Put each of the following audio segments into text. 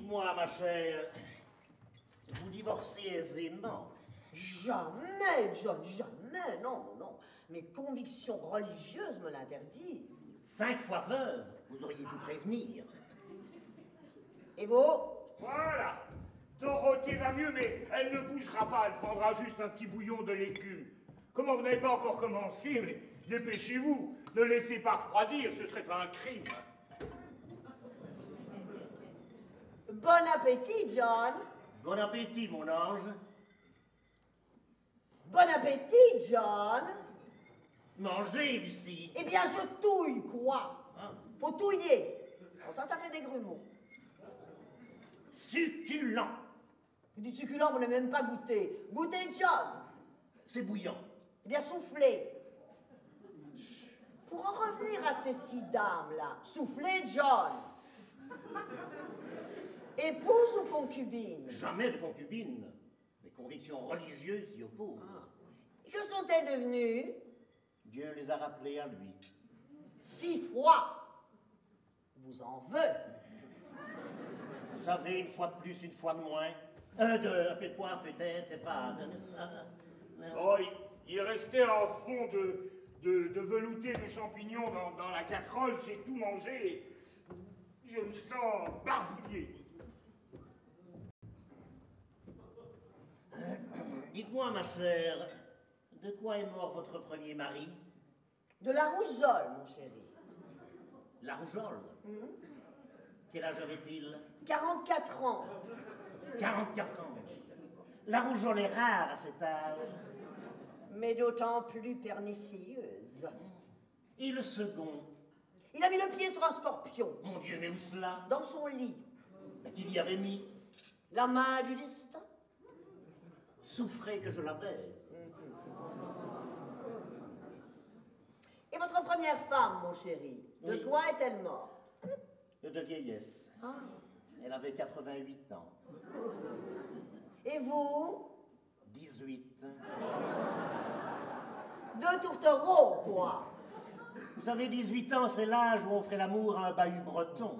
Dites-moi, ma chère, vous divorcez aisément? Jamais, John, jamais, non, non. Mes convictions religieuses me l'interdisent. 5 fois veuve, vous auriez pu prévenir. Et vous? Voilà. Dorothée va mieux, mais elle ne bougera pas. Elle prendra juste un petit bouillon de légumes. Comment vous n'avez pas encore commencé, mais dépêchez-vous. Ne laissez pas refroidir, ce serait un crime. Bon appétit, John. Bon appétit, mon ange. Bon appétit, John. Mangez, Lucie. Eh bien, je touille, quoi. Faut touiller. Bon, ça fait des grumeaux. Succulent. Vous dites succulent, vous n'avez même pas goûté. Goûtez, John. C'est bouillant. Eh bien, soufflez. Pour en revenir à ces 6 dames-là, soufflez, John. Épouse ou concubine? Jamais de concubine. Mes convictions religieuses s'y opposent. Et que sont-elles devenues? Dieu les a rappelées à lui. 6 fois. Vous en veut. Vous savez, une fois de plus, une fois de moins. Un peu de poire peut-être, c'est pas... Oh, il restait un fond de velouté de champignons dans la casserole. J'ai tout mangé et je me sens barbouillé. Dites-moi, ma chère, de quoi est mort votre premier mari? De la rougeole, mon chéri. La rougeole. Quel âge avait-il? 44 ans. 44 ans. La rougeole est rare à cet âge. Mais d'autant plus pernicieuse. Et le second? Il a mis le pied sur un scorpion. Mon Dieu, mais où cela? Dans son lit. Qu'il y avait mis? La main du destin. Souffrez que je la baise. Et votre première femme, mon chéri, de Oui. quoi est-elle morte? De vieillesse. Elle avait 88 ans. Et vous? 18. Deux tourtereaux, quoi. Vous savez, 18 ans, c'est l'âge où on ferait l'amour à un bahut breton.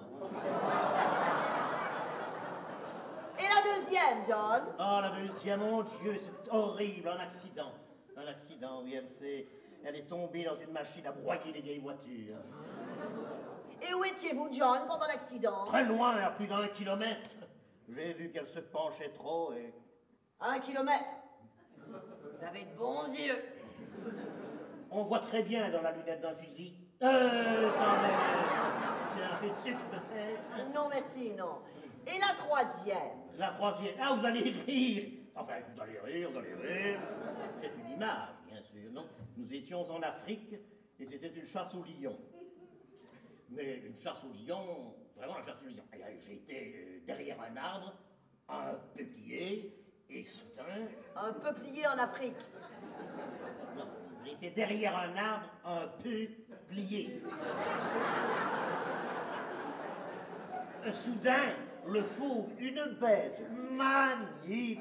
Et la deuxième, John? Oh, la deuxième, mon Dieu, c'est horrible, un accident. Un accident, oui, elle est tombée dans une machine à broyer les vieilles voitures. Et où étiez-vous, John, pendant l'accident? Très loin, à plus d'1 kilomètre. J'ai vu qu'elle se penchait trop et... À 1 kilomètre. Vous avez de bons yeux. On voit très bien dans la lunette d'un fusil. Attendez, j'ai un peu de sucre peut-être. Non, merci, non. Et la troisième? La troisième, ah, vous allez rire. Enfin, vous allez rire. C'est une image, bien sûr, non? Nous étions en Afrique et c'était une chasse au lion. Mais une chasse au lion, vraiment une chasse au lion. J'étais derrière un arbre, un peuplier, et soudain... Un peuplier en Afrique. Non, j'étais derrière un arbre, un peuplier. Soudain, le fauve, une bête magnifique,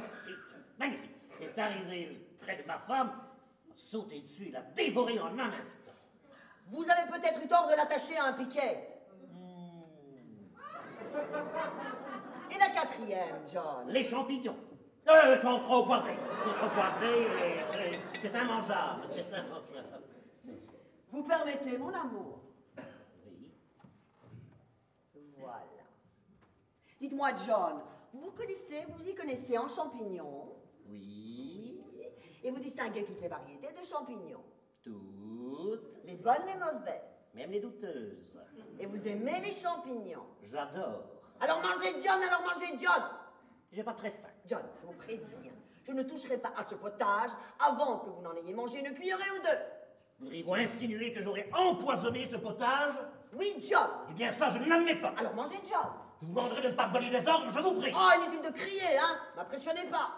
est arrivé près de ma femme, a sauté dessus et l'a dévoré en un instant. Vous avez peut-être eu tort de l'attacher à un piquet. Et la quatrième, John? Les champignons. Sont trop poivrés. C'est immangeable. Vous permettez, mon amour? Oui. Voilà. Dites-moi, John, vous y connaissez en champignons? Oui. Et vous distinguez toutes les variétés de champignons? Toutes. Les bonnes, les mauvaises. Même les douteuses. Et vous aimez les champignons? J'adore. Alors mangez John, alors mangez John! J'ai pas très faim. John, je vous préviens, je ne toucherai pas à ce potage avant que vous n'en ayez mangé une cuillerée ou deux. Voudriez-vous insinuer que j'aurais empoisonné ce potage? Oui, John! Eh bien, ça, je ne l'admets pas. Alors mangez John! Je vous demanderai de ne pas me donner des ordres, je vous prie. Oh, inutile de crier, hein! M'impressionnez pas!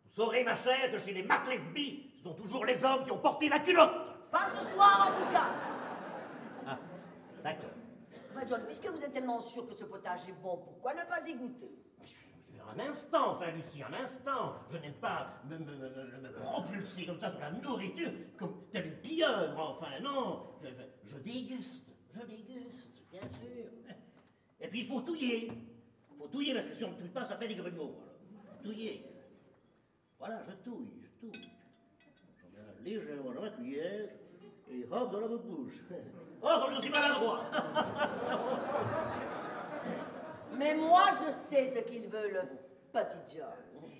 Vous saurez, ma chère, que chez les MacLesby, ce sont toujours les hommes qui ont porté la culotte. Pas ce soir, en tout cas! Ah, d'accord. Enfin, John, puisque vous êtes tellement sûr que ce potage est bon, pourquoi ne pas y goûter? Un instant, enfin, Lucie, un instant. Je n'aime pas me propulser comme ça sur la nourriture, comme telle une pieuvre, enfin, non. Je déguste, bien sûr. Et puis, il faut touiller. Faut touiller, parce que si on ne touille pas, ça fait des grumeaux. Alors. Touiller. Voilà, je touille. J'en mets un légèrement dans la cuillère, et hop, dans la bouche. Oh, comme je suis maladroit. Mais moi, je sais ce qu'il veut, le petit John.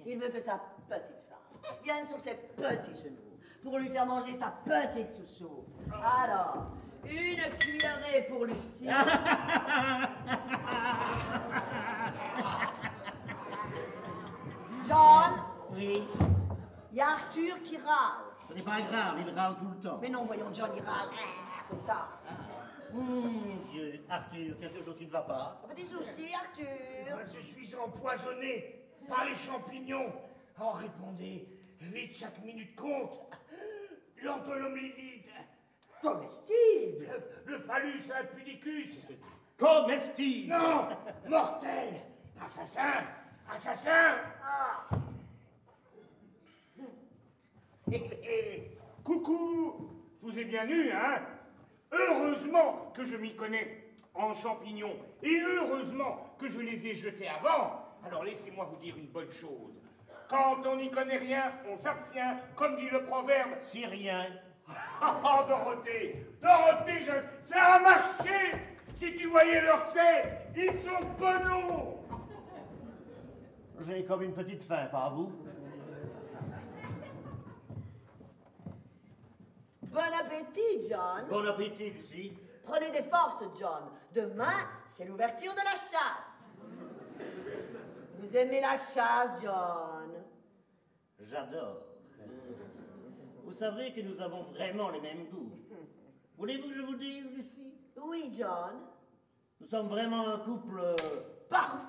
Il veut que sa petite femme vienne sur ses petits genoux pour lui faire manger sa petite sous-soupe. Alors, une cuillerée pour Lucie. John, Oui, il y a Arthur qui râle. ce n'est pas grave, il râle tout le temps. Mais non, voyons, John, il râle comme ça. Mon Dieu, Arthur, quelque chose qui ne va pas. Un petit souci, Arthur. Je suis empoisonné par les champignons. Oh, répondez, vite, chaque minute compte. L'antolome livide, Comestible. le phallus impudicus. Comestible. Non, mortel, assassin, assassin. Ah, Coucou, je vous ai bien eu, hein? Heureusement que je m'y connais en champignons, et heureusement que je les ai jetés avant. Alors laissez-moi vous dire une bonne chose. Quand on n'y connaît rien, on s'abstient, comme dit le proverbe. Syrien. Oh, Dorothée, Dorothée, ça a marché. Si tu voyais leurs têtes, ils sont penauds. J'ai comme une petite faim, pas vous? bon appétit, John. Bon appétit, Lucie. Prenez des forces, John. Demain, c'est l'ouverture de la chasse. Vous aimez la chasse, John? J'adore. Vous savez que nous avons vraiment les mêmes goûts. Voulez-vous que je vous dise, Lucie? Oui, John. Nous sommes vraiment un couple... Parfait.